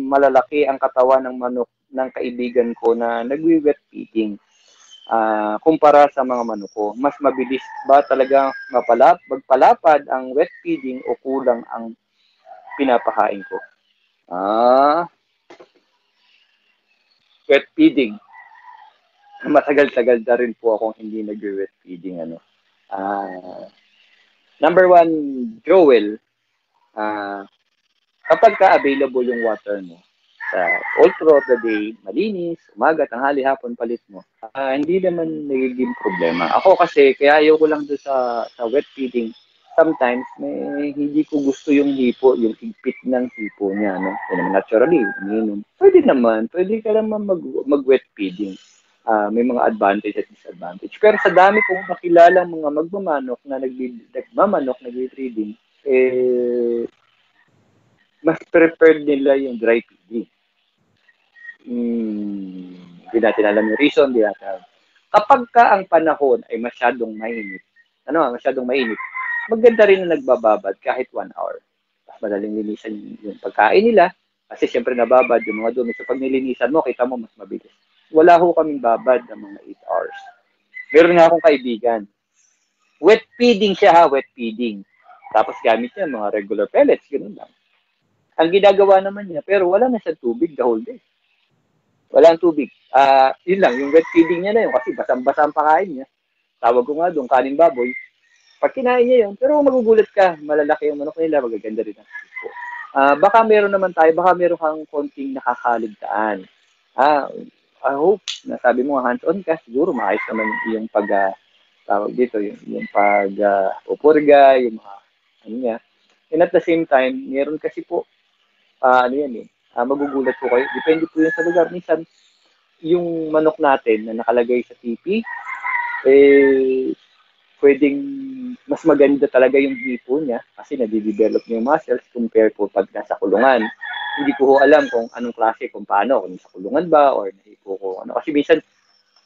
malalaki ang katawan ng manok ng kaibigan ko na nagwi-wet feeding. Kumpara sa mga manok ko, mas mabilis ba talaga magpalapad ang wet feeding o kulang ang pinapakain ko? Wet feeding. Matagal-tagal na rin po akong hindi nag-wet feeding. Number one, Joel, kapag ka-available yung water mo, sa all throughout the day, malinis, umaga, tanghali, hapon, palit mo, hindi naman nagiging problema. Ako kasi, kaya ayaw ko lang doon sa wet feeding, sometimes, hindi ko gusto yung hipo, yung higpit ng hipo niya, no? Naturally, umiinom. Pwede ka naman mag-wet feeding. May mga advantage at disadvantage. Pero sa dami kong nakilalang mga magmamanok na nag-breeding, mas preferred nila yung dry feeding. Hindi natin alam yung reason, kapag ka ang panahon ay masyadong mainit, maganda rin na nagbababad kahit 1 hour. Mas madaling linisan yung pagkain nila, kasi siyempre nababad yung mga dumi. So pag nilinisan mo, kita mo mas mabilis. Wala ho kaming babad ng mga 8 hours. Meron nga akong kaibigan. Wet feeding siya, wet feeding. Tapos gamit niya mga regular pellets, ganoon lang. Ang ginagawa naman niya, pero wala na siya tubig the whole day. Walang tubig. Yun lang, yung wet feeding niya na yun kasi basang-basa ang pakain niya. Tawag ko nga doon, kanin baboy. Pag kinain niya yun, pero magugulat ka, malalaki yung manok nila, magaganda rin ang tipo. Baka meron kang konting nakakaligtaan. I hope, nasabi mo hands-on ka, siguro maayos naman yung tawag dito, yung pupurga, yung mga, niya. And at the same time, meron kasi po, magugulat po kayo. Depende po yun sa lugar. Minsan, yung manok natin na nakalagay sa TP, pwedeng mas maganda talaga yung hipo niya kasi nadidevelop niya yung muscles compare po pag nasa kulungan. Hindi ko alam kung anong klase, kung paano, kung sa kulungan ba or nahipo ko. Kasi minsan,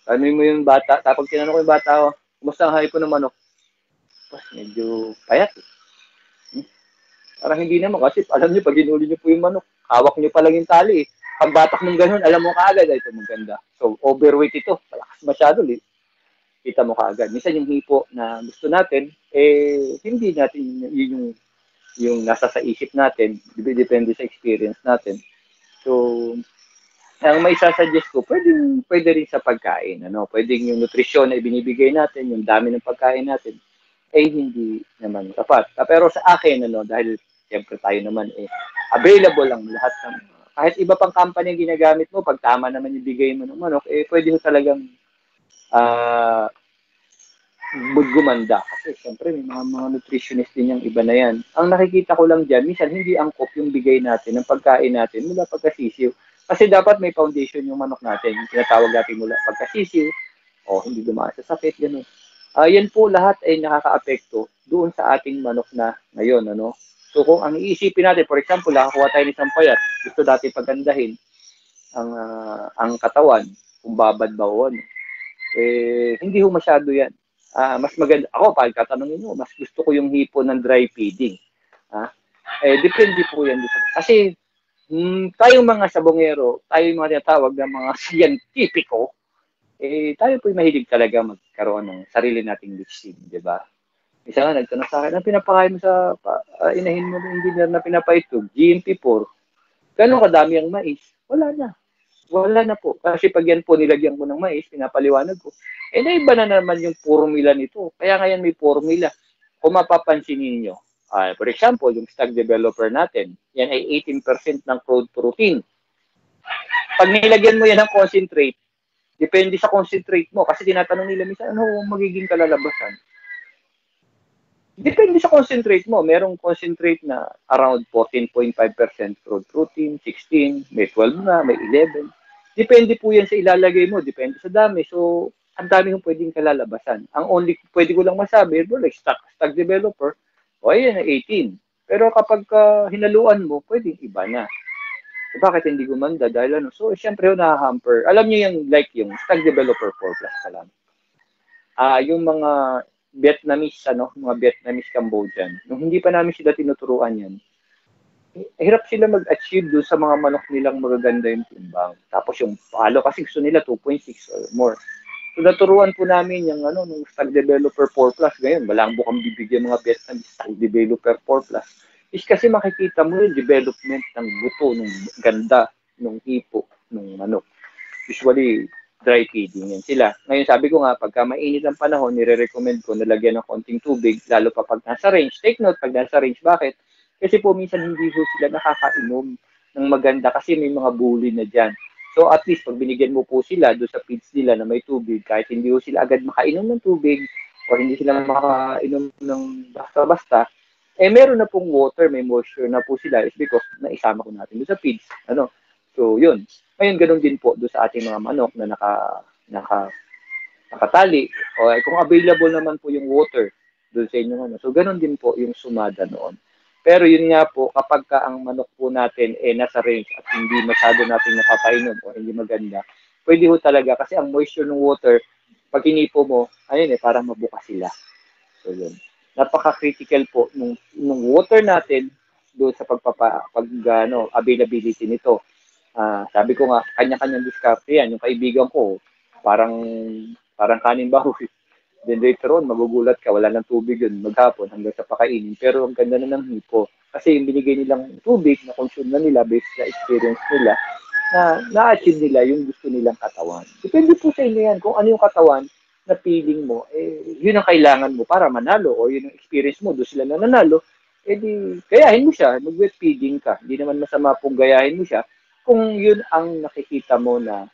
mo yung bata, tapos tinanong ko yung bata, kumusta ang hipo ng manok? Medyo payat. Parang hindi naman kasi alam niyo pag hinuli niyo po yung manok, hawak niyo pa lang yung tali. Pag batak ng ganun, alam mo kaagad ito maganda. So overweight ito, malakas masyado kita mo kaagad. Minsan yung hipo na gusto natin, hindi natin yung nasa sa isip natin, depende sa experience natin. So ang may sasuggest ko, pwede rin sa pagkain. Pwedeng yung nutrisyon na ibinibigay natin, yung dami ng pagkain natin, hindi naman sapat. Pero sa akin, dahil siyempre tayo naman, available lang lahat ng, kahit iba pang company yung ginagamit mo, pag tama naman yung bigay mo ng manok, pwede mo talagang gumanda. Kasi siyempre, may mga nutritionist din yung iba na yan. Ang nakikita ko lang dyan, minsan hindi angkop yung bigay natin, ng pagkain natin mula pagkasisiw. Kasi dapat may foundation yung manok natin, yung tinatawag natin mula pagkasisiw, hindi dumaan sa sakit, gano'n. Yan po lahat ay nakaka-apekto doon sa ating manok na ngayon. So kung ang iisipin natin, for example, nakakuha tayo ng isang payat, gusto natin pagandahin ang katawan, kung babad ba o hindi ho masyado yan. Mas maganda, ako pagkatanongin mo, mas gusto ko yung hipo ng dry feeding. Depende po yan. Kasi tayong mga sabongero, tayo yung mga tinatawag ng mga scientifico, tayo po mahilig talaga magkaroon ng sarili nating mixing, di ba? Isa nga, nagtanong sa akin, ang pinapakain mo sa inahin mo ng engineer na pinapaitog, GMP4, gano'ng kadami ang mais? Wala na po. Kasi pag yan po nilagyan ko ng mais, pinapaliwanag ko, naiba na naman yung formula nito. Kaya ngayon may formula. Kung mapapansin ninyo, for example, yung stag developer natin, yan ay 18% ng crude protein. Pag nilagyan mo yan ng concentrate, depende sa concentrate mo. Kasi tinatanong nila minsan, ano magiging kalalabasan? Depende sa concentrate mo. Merong concentrate na around 14.5% crude protein, 16, may 12 na, may 11. Depende po yan sa ilalagay mo. Depende sa dami. So, ang dami yung pwedeng kalalabasan. Ang only pwede ko lang masabi, like stag developer, ayan, 18. Pero kapag hinaluan mo, pwedeng iba na. Bakit hindi gumanda? Dahil so siyempre na-hamper. Alam niyo yung stag developer 4 plus ka lang. Yung mga Vietnamese, mga Vietnamese Cambodian, nung hindi pa namin sila tinuturuan yan, hirap sila mag-achieve doon sa mga manok nilang magaganda yung timbang. Tapos yung palo kasi gusto nila 2.6 or more. So naturuan po namin yung nung Stag Developer 4 Plus ngayon, malambok ang bibigyan mga best ng Stag Developer 4 Plus. Is kasi makikita mo yung development ng buto, ng ganda, ng hipo, ng manok. Usually, dry feeding yan sila. Ngayon sabi ko nga, pagka mainit ang panahon, nire-recommend ko na lagyan ng konting tubig, lalo pa pag nasa range. Take note, pag nasa range, bakit? Kasi po minsan hindi po sila nakakainom ng maganda kasi may mga bully na dyan. So at least pag binigyan mo po sila doon sa feeds nila na may tubig, kahit hindi po sila agad makainom ng tubig o hindi sila makainom ng basta-basta, meron na pong water, may moisture na po sila is because naisama ko natin doon sa feeds. So yun. Ngayon ganun din po doon sa ating mga manok na nakatali o kung available naman po yung water doon sa inyong So ganun din po yung sumada noon. Pero yun nga po, kapag ka ang manok po natin nasa range at hindi masyado natin napapainom o hindi maganda, pwede ho talaga kasi ang moisture ng water, pag inipo mo, ayun parang mabuka sila. So yun. Napaka-critical po nung water natin doon sa availability nito. Sabi ko nga, kanya-kanyang diskarte yan. Yung kaibigan ko, parang kanin bahoy. Then later on, magugulat ka, wala ng tubig yun, maghapon hanggang sa pakainin. Pero ang ganda na ng hipo. Kasi yung binigay nilang tubig, na-consume na nila based sa experience nila, na-achieve nila yung gusto nilang katawan. Depende po sa inyo yan. Kung ano yung katawan na feeling mo, yun ang kailangan mo para manalo o yun ang experience mo, doon sila nananalo, di, gayahin mo siya, mag-wet feeding ka. Hindi naman masama pong gayahin mo siya kung yun ang nakikita mo na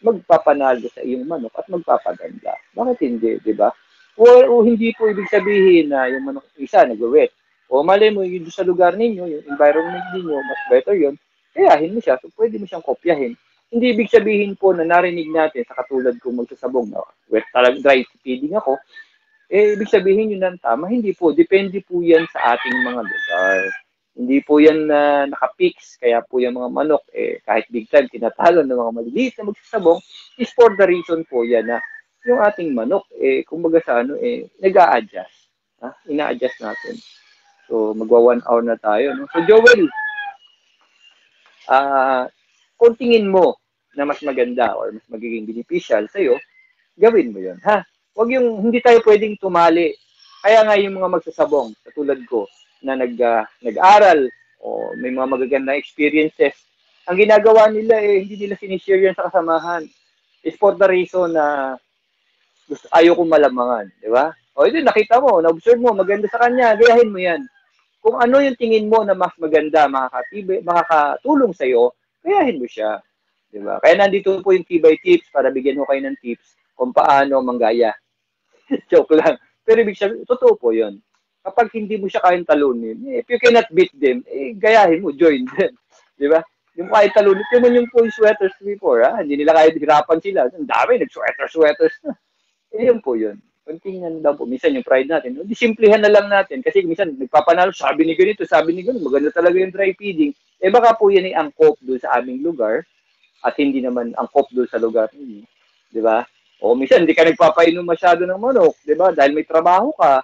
magpapanalo sa iyong manok at magpapaganda. Bakit hindi, di ba? O hindi po ibig sabihin na yung manok isa nag-wet. O mali mo, yun sa lugar ninyo, yung environment ninyo, mas better yun, kayahin mo siya. So, pwede mo siyang kopyahin. Hindi ibig sabihin po na narinig natin sa katulad kong magsasabong na wet talaga dry feeding ako, ibig sabihin yun ang tama. Hindi po. Depende po yan sa ating mga lugar. Hindi po yan naka-fix. Kaya po yung mga manok, kahit big time, tinatalo ng mga maliliit na magsasabong, is for the reason po yan na yung ating manok, kumbaga sa nag-a-adjust. Ina-adjust natin. So, magwa 1 hour na tayo. No? So, Joel, kung tingin mo na mas maganda or mas magiging beneficial sa'yo, gawin mo yun, ha? Huwag yung, hindi tayo pwedeng tumali. Kaya nga yung mga magsasabong, katulad ko, na nag-aral o may mga magagandang experiences, ang ginagawa nila hindi nila sinishare yan sa kasamahan. It's for the reason na ayaw kong malamangan, di ba? O ito, nakita mo, na-observe mo, maganda sa kanya, gayahin mo yan. Kung ano yung tingin mo na mas maganda, makakatulong sa'yo, gayahin mo siya. Diba? Kaya nandito po yung Tibay Tips para bigyan mo kayo ng tips kung paano manggaya. Joke lang. Pero ibig sabihin, totoo po yun. Kapag hindi mo siya kayang talunin, if you cannot beat them, gayahin mo, join them. Di ba? Yung kaya talunin, tingnan yung po yung sweaters before, hindi nila kaya hirapan sila. Ang dami, nag-sweaters na. Yun po yun. Kontingan lang po. Minsan yung pride natin, hindi simplihan na lang natin. Kasi minsan nagpapanalo, sabi ni ganito, maganda talaga yung dry feeding. Baka po yan ay angkop doon sa aming lugar at hindi naman angkop doon sa lugar ninyo. Di ba? O minsan hindi ka nagpapainom masyado ng manok, di ba? Dahil may trabaho ka,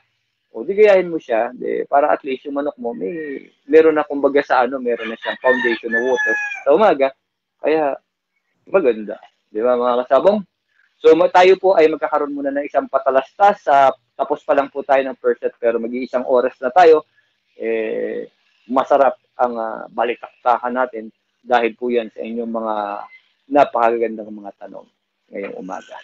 o di gayahin mo siya, para at least yung manok mo, meron na kumbaga meron na siyang foundation na water sa umaga. Kaya maganda. Di ba mga kasabong? So tayo po ay magkakaroon muna ng isang patalastas. Tapos pa lang po tayo ng first set pero mag-iisang oras na tayo. Masarap ang balitaktakan natin dahil po yan sa inyong mga napakagandang mga tanong ngayong umaga.